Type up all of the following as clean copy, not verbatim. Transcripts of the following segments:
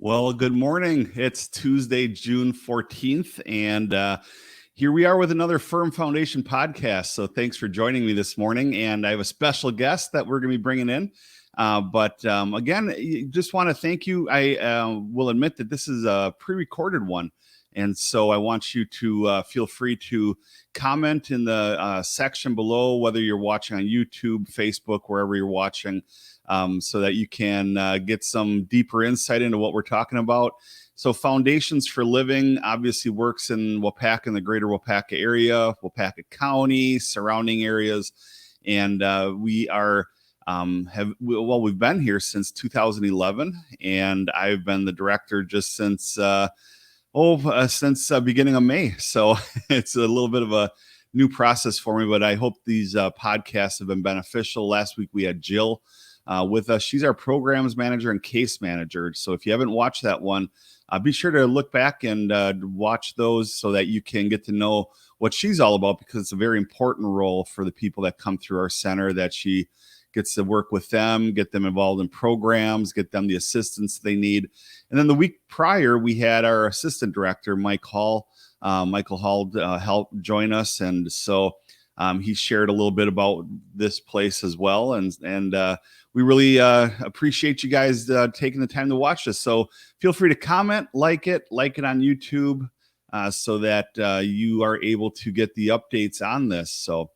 Well, good morning. It's Tuesday, June 14th, and here we are with another Firm Foundation podcast. So thanks for joining me this morning. And I have a special guest that we're going to be bringing in. Again, just want to thank you. I will admit that this is a pre-recorded one. And so I want you to feel free to comment in the section below, whether you're watching on YouTube, Facebook, wherever you're watching, so that you can get some deeper insight into what we're talking about. So Foundations for Living obviously works in Waupaca, in the greater Waupaca area, Waupaca County, surrounding areas. And we are we've been here since 2011, and I've been the director just since beginning of May. So it's a little bit of a new process for me, but I hope these podcasts have been beneficial. Last week we had Jill with us. She's our programs manager and case manager. So if you haven't watched that one, be sure to look back and watch those so that you can get to know what she's all about, because it's a very important role for the people that come through our center, that she gets to work with them, get them involved in programs, get them the assistance they need. And then the week prior, we had our assistant director, Michael Hall, help join us. And so he shared a little bit about this place as well. And we really appreciate you guys taking the time to watch this. So feel free to comment, like it on YouTube, so that you are able to get the updates on this. So,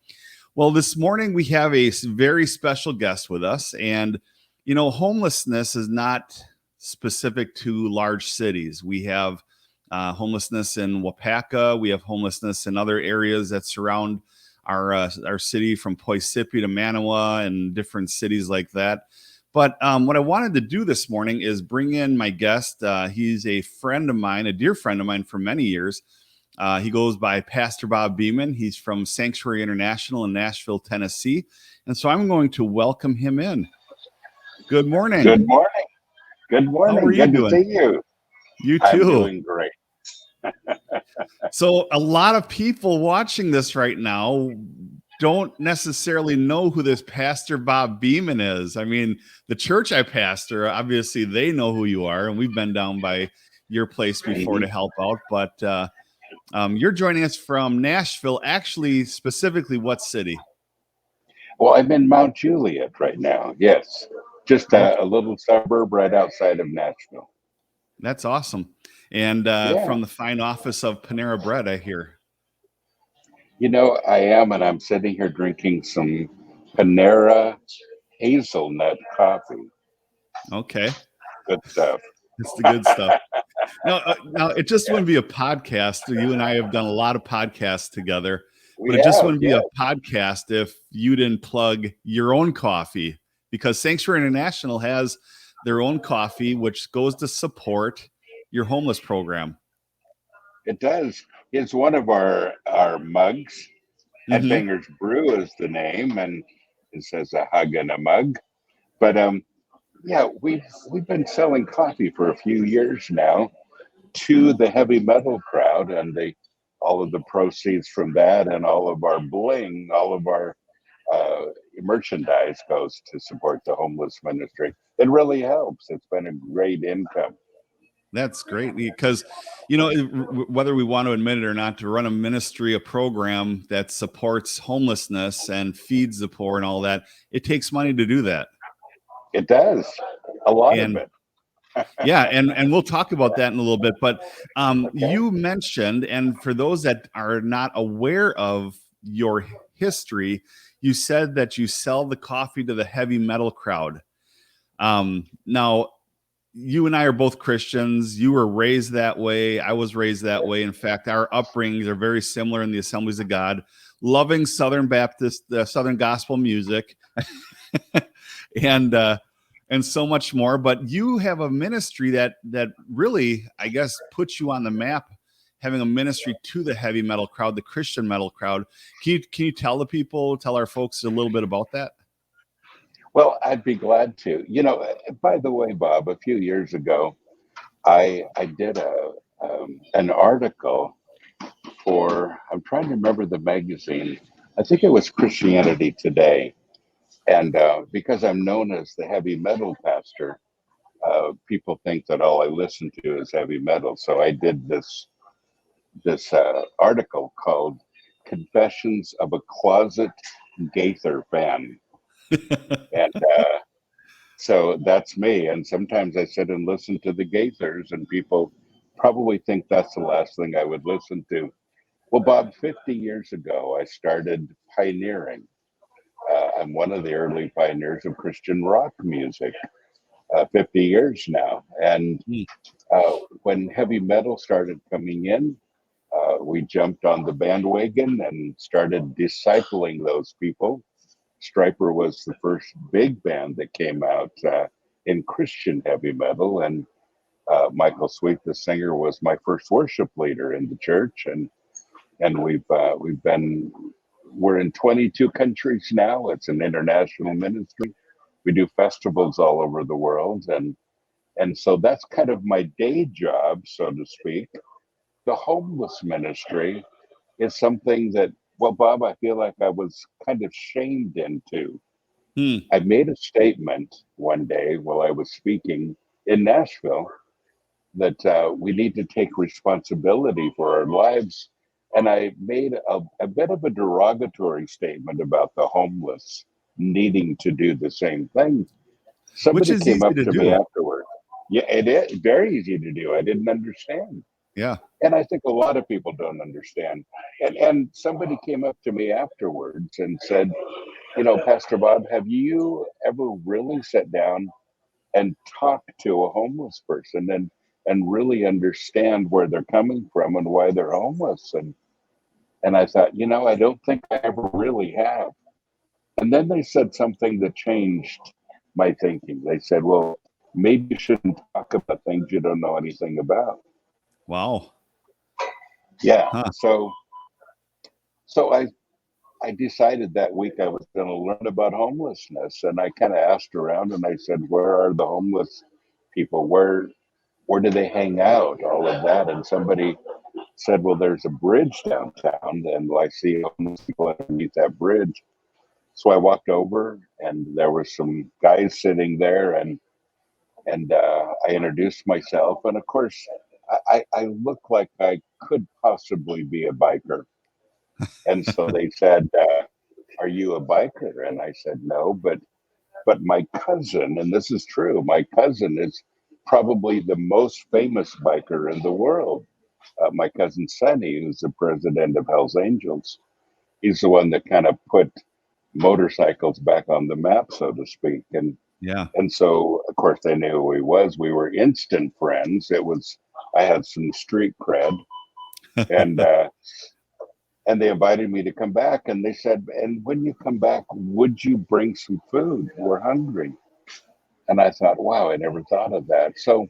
well, this morning we have a very special guest with us. And, you know, homelessness is not specific to large cities. We have homelessness in Waupaca. We have homelessness in other areas that surround our city, from Poisippi to Manawa and different cities like that. But what I wanted to do this morning is bring in my guest. He's a friend of mine, a dear friend of mine for many years. He goes by Pastor Bob Beeman. He's from Sanctuary International in Nashville, Tennessee. And so I'm going to welcome him in. Good morning. Good morning. Good morning. How are you doing? Good to see you. You too. I'm doing great. So a lot of people watching this right now don't necessarily know who this Pastor Bob Beeman is. I mean, the church I pastor, obviously they know who you are, and we've been down by your place before to help out. But you're joining us from Nashville. Actually, specifically, what city? Well, I'm in Mount Juliet right now. Yes, just a little suburb right outside of Nashville. That's awesome. And from the fine office of Panera Bread, I hear. You know, I am, and I'm sitting here drinking some Panera hazelnut coffee. Okay. Good stuff. It's the good stuff. Now, it just wouldn't be a podcast. You and I have done a lot of podcasts together, but it just wouldn't be a podcast if you didn't plug your own coffee, because Sanctuary International has their own coffee, which goes to support your homeless program. It does. It's one of our mugs. Headbangers Brew is the name, and it says a hug and a mug. But we've been selling coffee for a few years now to the heavy metal crowd, and all of the proceeds from that and all of our bling, all of our merchandise goes to support the homeless ministry. It really helps. It's been a great income. That's great, because, you know, whether we want to admit it or not, to run a ministry, a program that supports homelessness and feeds the poor and all that, it takes money to do that. It does. A lot of it. Yeah, and we'll talk about that in a little bit. But you mentioned, and for those that are not aware of your history, you said that you sell the coffee to the heavy metal crowd. Now, you and I are both Christians. You were raised that way. I was raised that way. In fact, our upbringings are very similar in the Assemblies of God, loving Southern Baptist, Southern gospel music, and so much more. But you have a ministry that really, I guess, puts you on the map, having a ministry to the heavy metal crowd, the Christian metal crowd. Can you tell our folks a little bit about that? Well, I'd be glad to. You know, by the way, Bob, a few years ago, I did an article for, I'm trying to remember the magazine. I think it was Christianity Today. And because I'm known as the heavy metal pastor, people think that all I listen to is heavy metal. So I did this article called "Confessions of a Closet Gaither Fan," and so that's me. And sometimes I sit and listen to the Gaithers, and people probably think that's the last thing I would listen to. Well, Bob, 50 years ago, I started pioneering. I'm one of the early pioneers of Christian rock music, 50 years now. And when heavy metal started coming in, we jumped on the bandwagon and started discipling those people. Stryper was the first big band that came out in Christian heavy metal. And Michael Sweet, the singer, was my first worship leader in the church. And we're in 22 countries now. It's an international ministry. We do festivals all over the world, and so that's kind of my day job, so to speak. The homeless ministry is something that, well, Bob, I feel like I was kind of shamed into. I made a statement one day while I was speaking in Nashville that we need to take responsibility for our lives. And I made a bit of a derogatory statement about the homeless needing to do the same thing. Which Somebody is came easy up to to me do. afterward. Yeah, it is very easy to do. I didn't understand. Yeah. And I think a lot of people don't understand. And somebody came up to me afterwards and said, Pastor Bob, have you ever really sat down and talk to a homeless person and really understand where they're coming from and why they're homeless? And I thought, I don't think I ever really have. And then they said something that changed my thinking. They said, well, maybe you shouldn't talk about things you don't know anything about. Wow. Yeah. Huh. So I decided that week I was going to learn about homelessness, and I kind of asked around and I said, where are the homeless people? Where do they hang out? All of that. And somebody said, well, there's a bridge downtown, and I see homeless people underneath that bridge. So I walked over, and there were some guys sitting there, and I introduced myself. And of course, I look like I could possibly be a biker. And so they said, are you a biker? And I said, no, but my cousin, and this is true, my cousin is probably the most famous biker in the world. My cousin Sonny, who's the president of Hell's Angels, he's the one that kind of put motorcycles back on the map, so to speak. Yeah. And so, of course, they knew who he was. We were instant friends. I had some street cred, and and they invited me to come back. And they said, and when you come back, would you bring some food? We're hungry. And I thought, wow, I never thought of that. So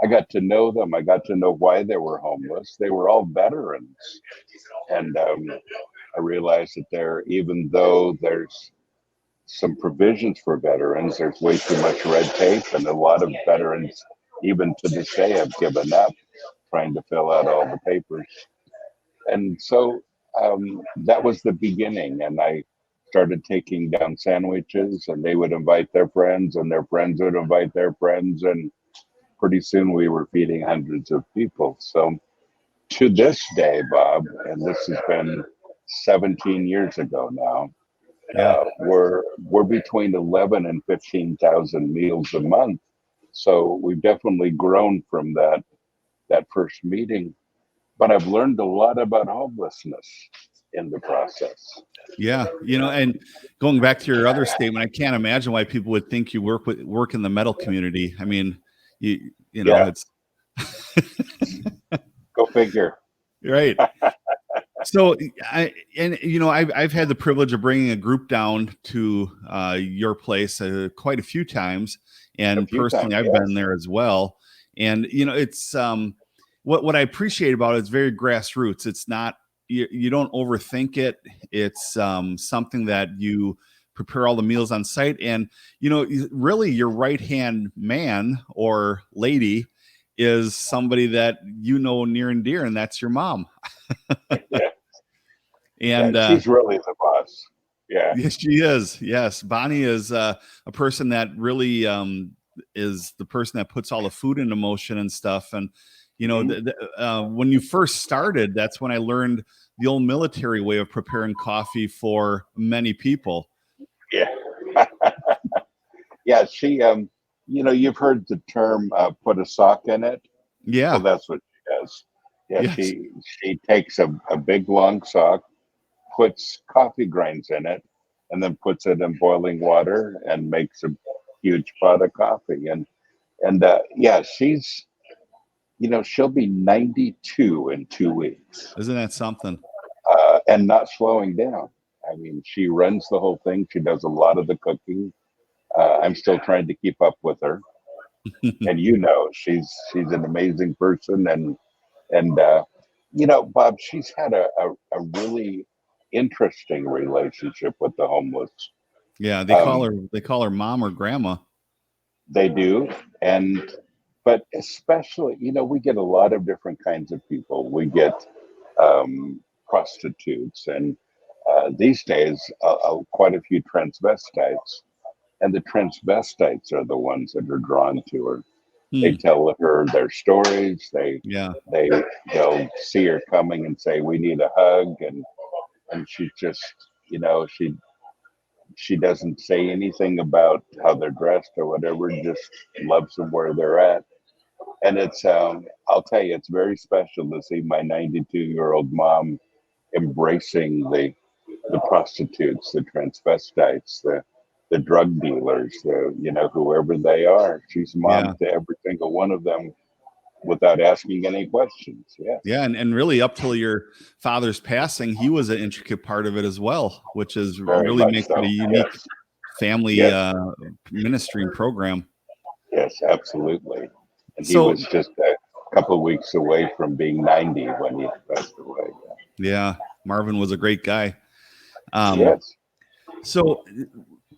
I got to know them. I got to know why they were homeless. They were all veterans. And I realized that even though there's some provisions for veterans, there's way too much red tape. And a lot of veterans, even to this day, have given up trying to fill out all the papers. And so that was the beginning. And I started taking down sandwiches, and they would invite their friends, and their friends would invite their friends. And pretty soon we were feeding hundreds of people. So to this day, Bob, and this has been 17 years ago now, Yeah. we're between 11 and 15,000 meals a month. So we've definitely grown from that first meeting. But I've learned a lot about homelessness in the process. Yeah. And going back to your other statement, I can't imagine why people would think you work in the metal community. I mean, Yeah. it's Go figure. right. So I've had the privilege of bringing a group down to your place quite a few times, and personally, I've been there as well. And it's what I appreciate about it is very grassroots. It's not you don't overthink it. It's something that you prepare all the meals on site, and really your right hand man or lady is somebody that near and dear, and that's your mom. Yeah. And she's really the boss. Yeah. Yes, she is. Yes, Bonnie is a person that really is the person that puts all the food into motion and stuff. And when you first started, that's when I learned the old military way of preparing coffee for many people. Yeah. Yeah, she you've heard the term put a sock in it. Yeah. Well, that's what she does. Yeah, Yes. she takes a big long sock, puts coffee grinds in it, and then puts it in boiling water and makes a huge pot of coffee. And yeah, she's she'll be 92 in 2 weeks. Isn't that something? And not slowing down. I mean, she runs the whole thing. She does a lot of the cooking. I'm still trying to keep up with her, and she's an amazing person. And Bob, she's had a really interesting relationship with the homeless. Yeah, they call her mom or grandma. They do, but especially, we get a lot of different kinds of people. We get prostitutes, and these days, quite a few transvestites. And the transvestites are the ones that are drawn to her. They tell her their stories. They'll see her coming and say, "We need a hug," and she just, she doesn't say anything about how they're dressed or whatever. Just loves them where they're at. And it's I'll tell you, it's very special to see my 92-year-old mom embracing the prostitutes, the transvestites, the drug dealers, whoever they are. She's mom to every single one of them without asking any questions. Yeah. Yeah. And really up till your father's passing, he was an intricate part of it as well, which is Very really much makes so. it a unique family ministry and program. Yes, absolutely. And he was just a couple of weeks away from being 90 when he passed away. Yeah. Marvin was a great guy. Yes. So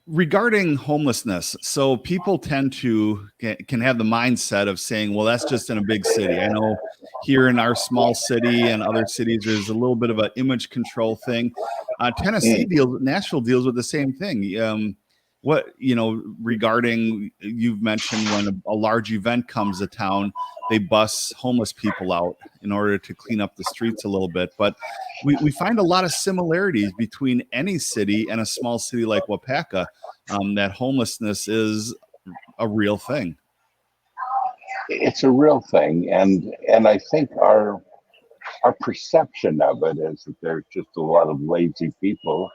regarding homelessness, so people tend to can have the mindset of saying, well, that's just in a big city. I know here in our small city and other cities, there's a little bit of an image control thing. Nashville deals with the same thing. Regarding, you've mentioned when a large event comes to town, they bus homeless people out in order to clean up the streets a little bit. But we find a lot of similarities between any city and a small city like Waupaca, that homelessness is a real thing. It's a real thing. And I think our perception of it is that there's just a lot of lazy people,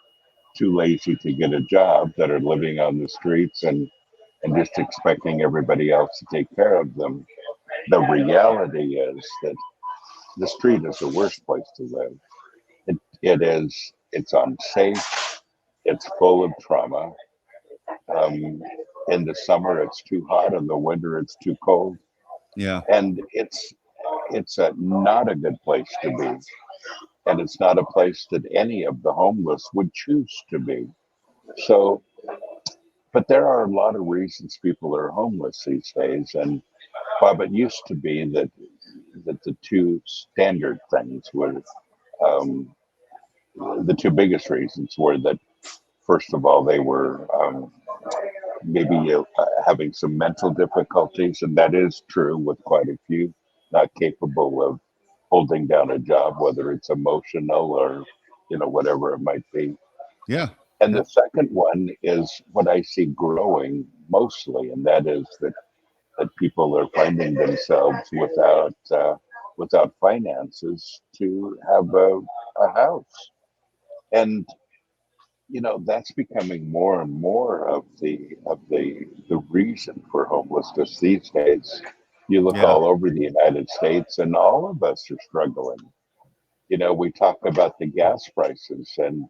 too lazy to get a job, that are living on the streets and just expecting everybody else to take care of them. The reality is that the street is the worst place to live. It's unsafe. It's full of trauma. In the summer, it's too hot. In the winter, it's too cold. Yeah. And it's not a good place to be. And it's not a place that any of the homeless would choose to be. So, but there are a lot of reasons people are homeless these days. And Bob, it used to be that the two standard things were, the two biggest reasons were that, first of all, they were maybe having some mental difficulties, and that is true with quite a few, not capable of holding down a job, whether it's emotional or whatever it might be. Yeah. And the second one is what I see growing mostly, and that is that people are finding themselves without finances to have a house. And that's becoming more and more of the reason for homelessness these days. You look all over the United States, and all of us are struggling. We talk about the gas prices and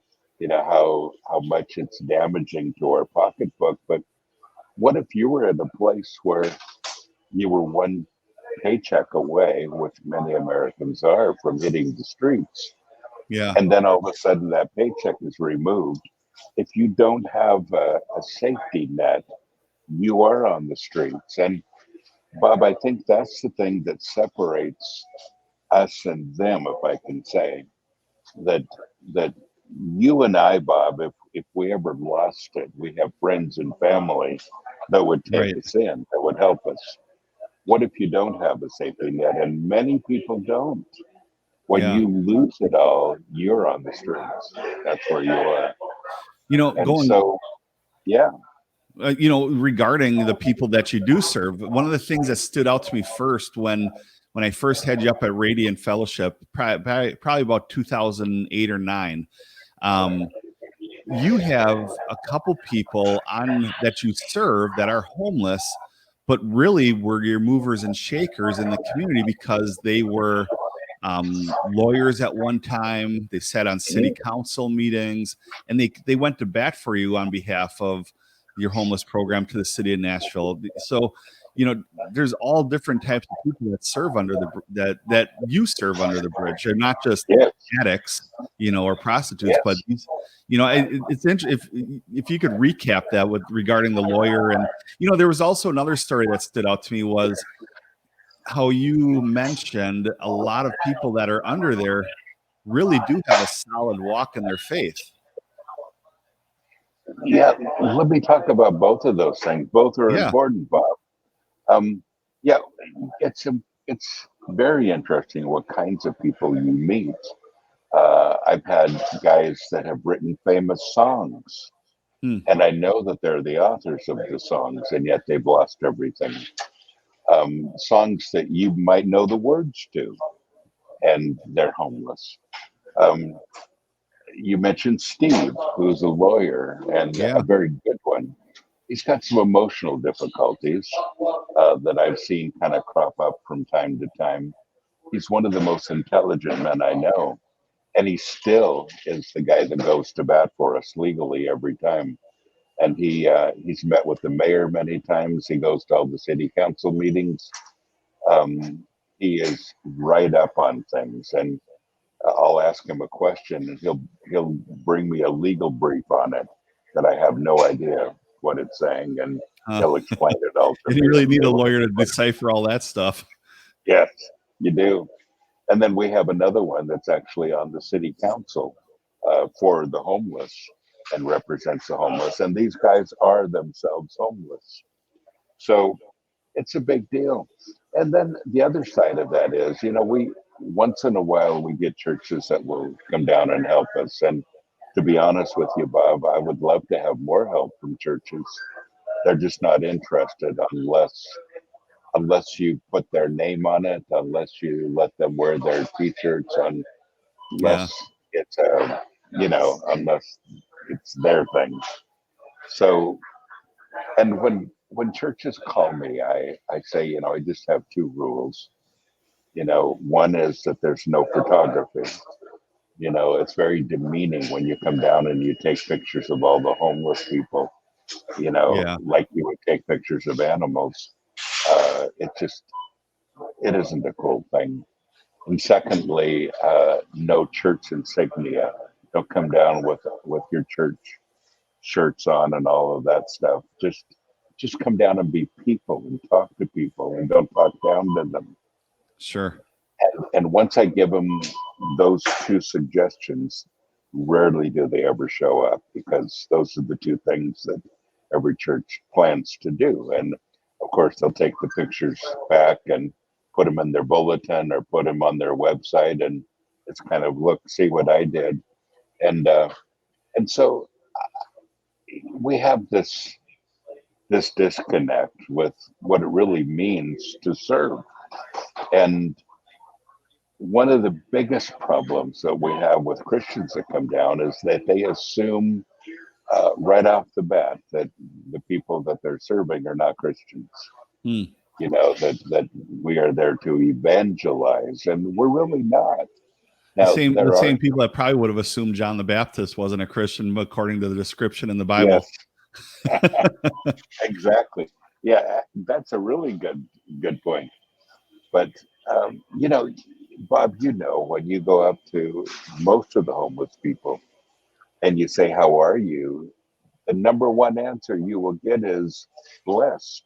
how much it's damaging to our pocketbook. But what if you were at a place where you were one paycheck away, which many Americans are, from hitting the streets? Yeah. And then all of a sudden that paycheck is removed. If you don't have a safety net, you are on the streets. And Bob, I think that's the thing that separates us and them, if I can say, that you and I, Bob, if we ever lost it, we have friends and family that would take Right. us in, that would help us. What if you don't have a safety net? And many people don't. When Yeah. you lose it all, you're on the streets. That's where you are. And Going, so, yeah, regarding the people that you do serve, one of the things that stood out to me first when I first had you up at Radiant Fellowship, probably about 2008 or nine, you have a couple people on that you serve that are homeless, but really were your movers and shakers in the community because they were lawyers at one time. They sat on city council meetings, and they went to bat for you on behalf of your homeless program to the city of Nashville. So, there's all different types of people that serve under that you serve under the bridge. They're not just yes, addicts, or prostitutes, but yes. these, it's interesting if you could recap that with regarding the lawyer. And there was also another story that stood out to me was how you mentioned a lot of people that are under there really do have a solid walk in their faith. Yeah, let me talk about both of those things. Both are Yeah. important, Bob. Um, yeah, it's very interesting what kinds of people you meet. I've had guys that have written famous songs, Hmm. and I know that they're the authors of the songs, and yet they've lost everything. Songs that you might know the words to, and they're homeless. Um, you mentioned Steve, who's a lawyer and Yeah. a very good one. He's got some emotional difficulties that I've seen kind of crop up from time to time. He's one of the most intelligent men I know, and he still is the guy that goes to bat for us legally every time. And he's met with the mayor many times. He goes to all the city council meetings. He is right up on things, and I'll ask him a question, and he'll bring me a legal brief on it that I have no idea what it's saying, and Uh, he'll explain it all to and me you really and be need a able to lawyer to explain. decipher all that stuff. Yes, you do. And then we have another one that's actually on the city council for the homeless and represents the homeless. And these guys are themselves homeless. So it's a big deal. And then the other side of that is, we once in a while we get churches that will come down and help us. And to be honest with you, Bob, I would love to have more help from churches. They're just not interested unless you put their name on it, unless you let them wear their t-shirts, Yeah. unless it's unless it's their thing. So, and when churches call me, I say, I just have two rules. One is that there's no photography. It's very demeaning when you come down and you take pictures of all the homeless people, Yeah. like you would take pictures of animals. It isn't a cool thing. And secondly, no church insignia. Don't come down with your church shirts on and all of that stuff. Just come down and be people and talk to people and don't talk down to them. Sure. And once I give them those two suggestions, rarely do they ever show up, because those are the two things that every church plans to do. And of course, they'll take the pictures back and put them in their bulletin or put them on their website. And it's kind of, look, see what I did. And so we have this disconnect with what it really means to serve. And one of the biggest problems that we have with Christians that come down is that they assume right off the bat that the people that they're serving are not Christians. Hmm. That we are there to evangelize, and we're really not. The Now same the there are same people that probably would have assumed John the Baptist wasn't a Christian according to the description in the yes, Bible. exactly. Yeah, that's a really good point. But Bob, when you go up to most of the homeless people and you say, "How are you?" the number one answer you will get is blessed.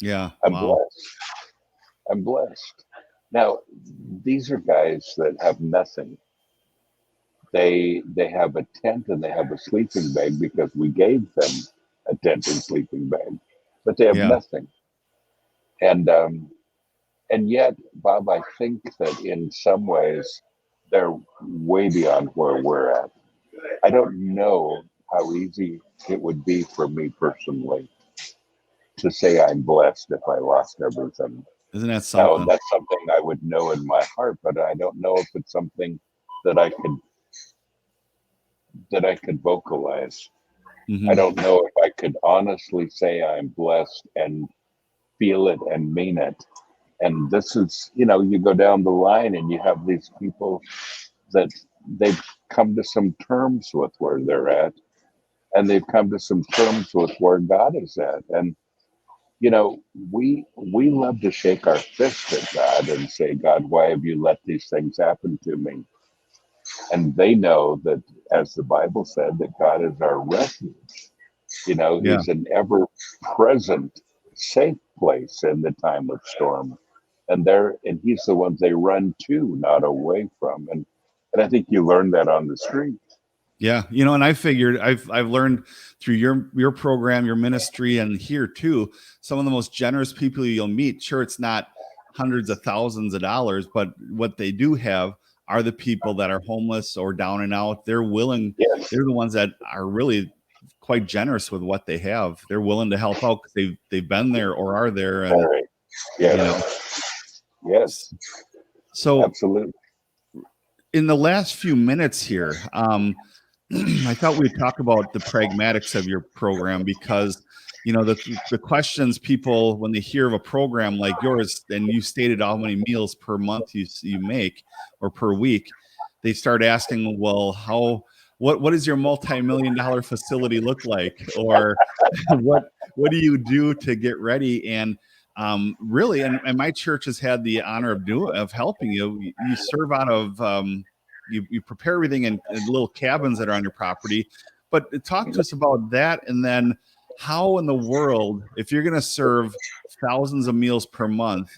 Yeah. I'm Wow. blessed. I'm blessed. Now, these are guys that have nothing. They have a tent and they have a sleeping bag because we gave them a tent and sleeping bag, but they have Yeah. nothing. And yet, Bob, I think that in some ways they're way beyond where we're at. I don't know how easy it would be for me personally to say I'm blessed if I lost everything. Isn't that Now, something? that's something I would know in my heart, but I don't know if it's something that I could vocalize. I Hmm. don't know if I could honestly say I'm blessed and feel it and mean it. And this is, you go down the line and you have these people that they've come to some terms with where they're at, and they've come to some terms with where God is at. And we love to shake our fist at God and say, God, why have you let these things happen to me? And they know that, as the Bible said, that God is our refuge. Yeah. He's an ever present, safe place in the time of storm. And he's the one they run to, not away from. And I think you learn that on the street. Yeah, and I figured I've learned through your program, your ministry, and here too, some of the most generous people you'll meet. Sure, it's not hundreds of thousands of dollars, but what they do have are the people that are homeless or down and out. They're willing. Yes. They're the ones that are really quite generous with what they have. They're willing to help out because they've been there or are there, All and right. you know. Yes. Yes. So Absolutely. in the last few minutes here, I thought we'd talk about the pragmatics of your program because, the questions people when they hear of a program like yours, and you stated how many meals per month you make or per week, they start asking, well, what does your multi-million-dollar facility look like, or what do you do to get ready? And really, and my church has had the honor of helping you. You serve out of you prepare everything in little cabins that are on your property. But talk to us about that, and then how in the world, if you're going to serve thousands of meals per month,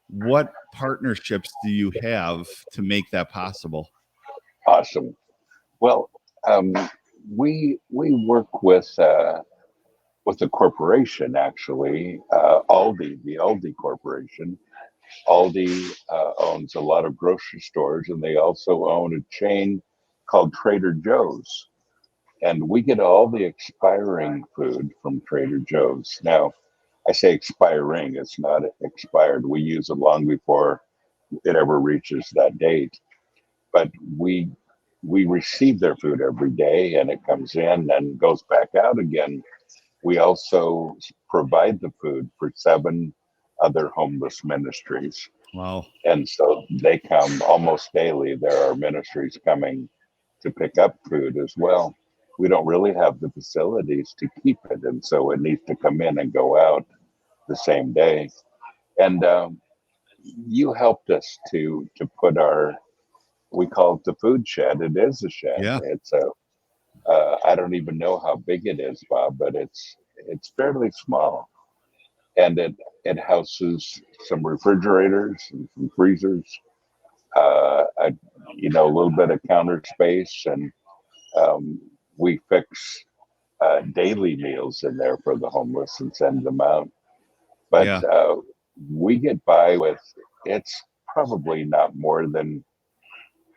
what partnerships do you have to make that possible? Awesome. Well, um, we work with a corporation, actually, Aldi, the Aldi Corporation. Aldi owns a lot of grocery stores, and they also own a chain called Trader Joe's. And we get all the expiring food from Trader Joe's. Now, I say expiring, it's not expired. We use it long before it ever reaches that date. But we receive their food every day, and it comes in and goes back out again. We also provide the food for 7 other homeless ministries. Wow. And so they come almost daily. There are ministries coming to pick up food as well. We don't really have the facilities to keep it. And so it needs to come in and go out the same day. And you helped us to put we call it the food shed. It is a shed. Yeah. I don't even know how big it is, Bob, but it's fairly small. And it houses some refrigerators and some freezers, a, a little bit of counter space, and um, we fix daily meals in there for the homeless and send them out. But Yeah. we get by with, it's probably not more than,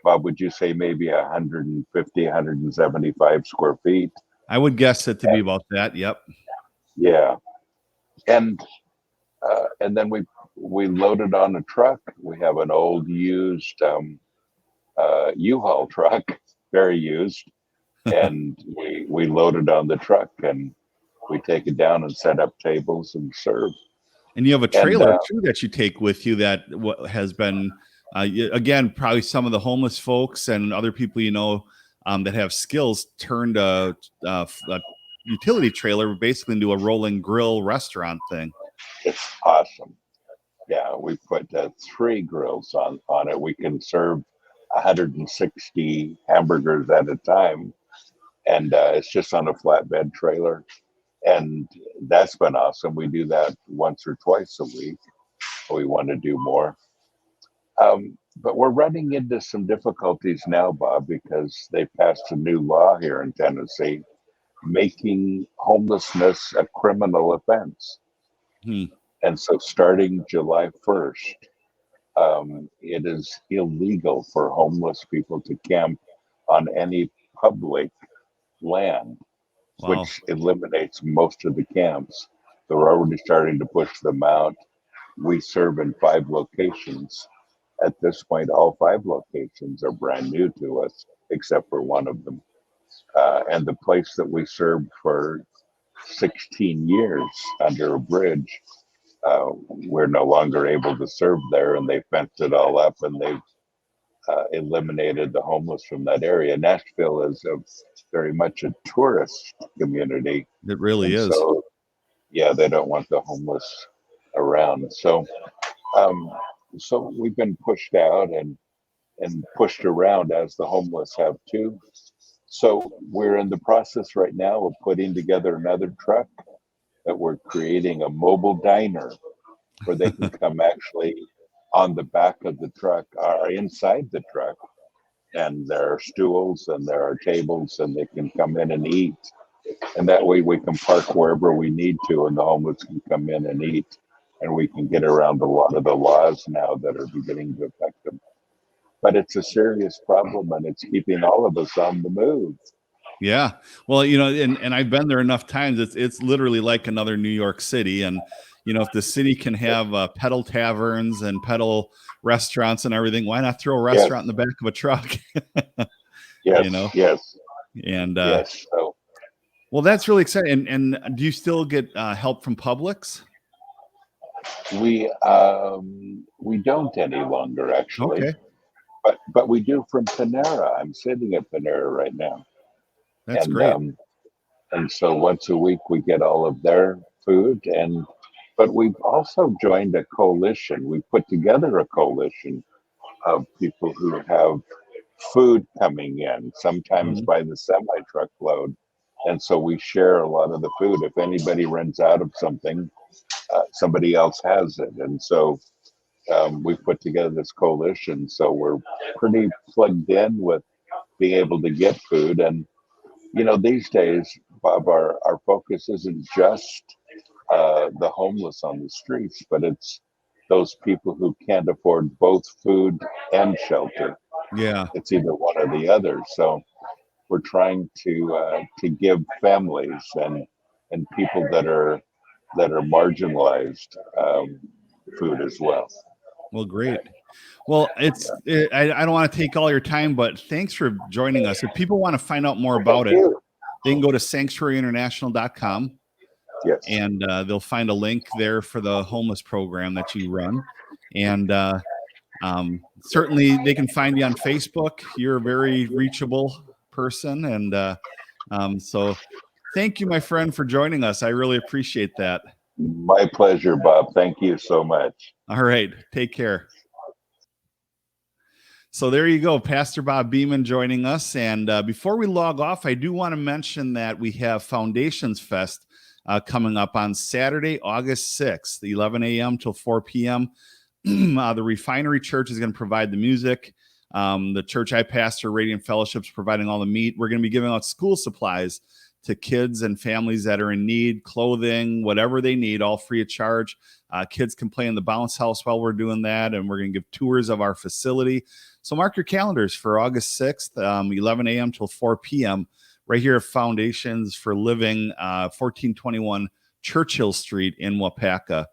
Bob, would you say maybe 150, 175 square feet? I would guess it to be about that. Yep. Yeah. And then we load it on a truck. We have an old used U-Haul truck, very used, and we load it on the truck, and we take it down and set up tables and serve. And you have a And trailer too that you take with you that has been, again, probably some of the homeless folks and other people that have skills turned a utility trailer basically into a rolling grill restaurant thing. it's awesome. Yeah, we put 3 grills on it. We can serve 160 hamburgers at a time, and it's just on a flatbed trailer. And that's been awesome. We do that once or twice a week. We want to do more. But we're running into some difficulties now, Bob, because they passed a new law here in Tennessee making homelessness a criminal offense. Hmm. And so starting July 1st, it is illegal for homeless people to camp on any public land, Wow. which eliminates most of the camps. So we're already starting to push them out. We serve in 5 locations. At this point, all 5 locations are brand new to us, except for one of them. And the place that we served for 16 years under a bridge, we're no longer able to serve there, and they fenced it all up, and they've eliminated the homeless from that area. Nashville is very much a tourist community, It really and is. so yeah, they don't want the homeless around. Um, so we've been pushed out and pushed around, as the homeless have too. So we're in the process right now of putting together another truck that we're creating a mobile diner where they can come actually on the back of the truck or inside the truck. And there are stools and there are tables, and they can come in and eat. And that way we can park wherever we need to, and the homeless can come in and eat. And we can get around a lot of the laws now that are beginning to affect them. But it's a serious problem, and it's keeping all of us on the move. Yeah. Well, and I've been there enough times. It's literally like another New York City. And, if the city can have pedal taverns and pedal restaurants and everything, why not throw a Yes, restaurant in the back of a truck? yes, you know, yes, and yes. So well, that's really exciting. And do you still get help from Publix? we don't any longer, actually, Okay, but we do from Panera. I'm sitting at Panera right now, that's and great. and so once a week we get all of their food. And but we've also joined a coalition. We put together a coalition of people who have food coming in, sometimes Mhm. by the semi truckload. And so we share a lot of the food. If anybody runs out of something, somebody else has it. And so we put together this coalition. So we're pretty plugged in with being able to get food. And, these days, Bob, our focus isn't just the homeless on the streets, but it's those people who can't afford both food and shelter. Yeah. It's either one or the other. So we're trying to give families and people that are marginalized food as well. Well, great. Well, I don't want to take all your time, but thanks for joining us. If people want to find out more Well, thank about it, you. they can go to sanctuaryinternational.com, Yes. and they'll find a link there for the homeless program that you run. And certainly they can find you on Facebook. You're a very reachable person. And so thank you, my friend, for joining us. I really appreciate that. My pleasure, Bob. Thank you so much. All right. Take care. So there you go, Pastor Bob Beeman joining us. And before we log off, I do want to mention that we have Foundations Fest coming up on Saturday, August 6th, 11 a.m. till 4 p.m. The Refinery Church is going to provide the music. The church I pastor, Radiant Fellowship, is providing all the meat. We're going to be giving out school supplies to kids and families that are in need, clothing, whatever they need, all free of charge. Kids can play in the bounce house while we're doing that, and we're going to give tours of our facility. So mark your calendars for August 6th, 11 a.m. till 4 p.m. right here at Foundations for Living, 1421 Churchill Street in Waupaca.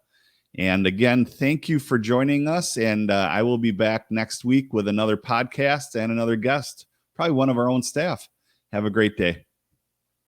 And again, thank you for joining us. And I will be back next week with another podcast and another guest, probably one of our own staff. Have a great day.